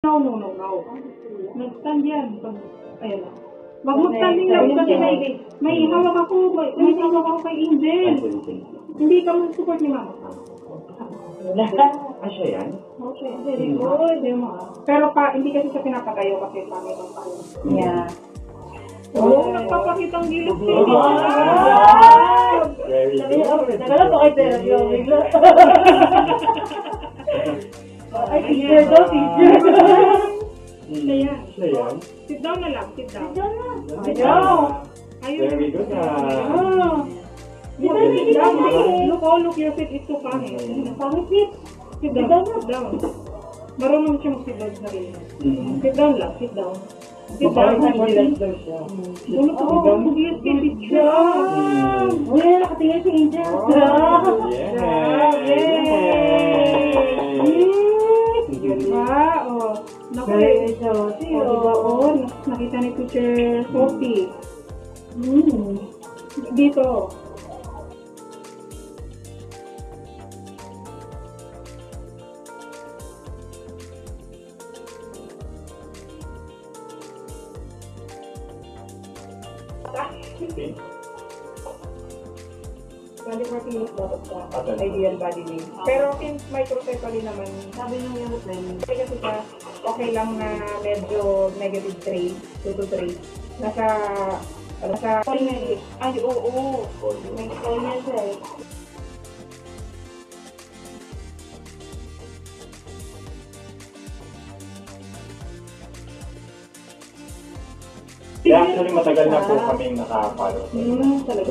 No. Nag-stand yan. Ayan na. Wag mo standing lang kasi may hawak ako. May hawak ako kay Angel. Hindi ka mo support ni Mama. Siya yan? Okay, very good. Pero hindi kasi siya pinapatayo kasi pangit ang tayo. Yeah. Oo, nagpapakitang gilid siya. Very good. Nagala po kayo therapy yung bigla. Ay, teacher daw, teacher. Siya yan. Siya yan? Sit down na lang, sit down. Very good Look, your feet is too pangit. Sit down. Marunong siya mag-sit down sa rin. Sit down lang, sit down. Sit down. Bulot ko ba ang bugiyas kay teacher? Uy, nakatingin si Angel. Diba? Oh. Naku, diba? Oh, nakita ni Teacher Sophie. Dito. Bali Martinez dapat sa ideal body weight. Pero since microcephaly naman, sabi nung yung kasi siya, okay lang na medyo negative 3, 2 to 3. Nasa ay, oo. May kanya siya eh. Actually, matagal na po kaming nakapalo.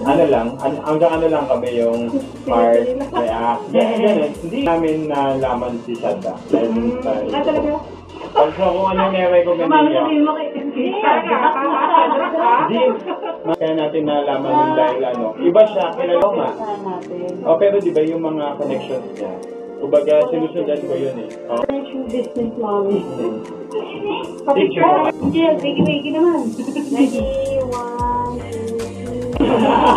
Ano lang, hanggang ano lang kami yung Mars, React. Ganun. Hindi namin nalaman si Shada. Talaga? Also, kung ano yung recommend niya. Hindi. Kaya natin nalaman yung dahil ano. Iba siya, kilala ko nga. Pero di ba yung mga connections niya? Kumbaga, sinusundan ko yun eh. Distance mommy. Picture. Angel, biggy naman. Ready, 1, 2, 3.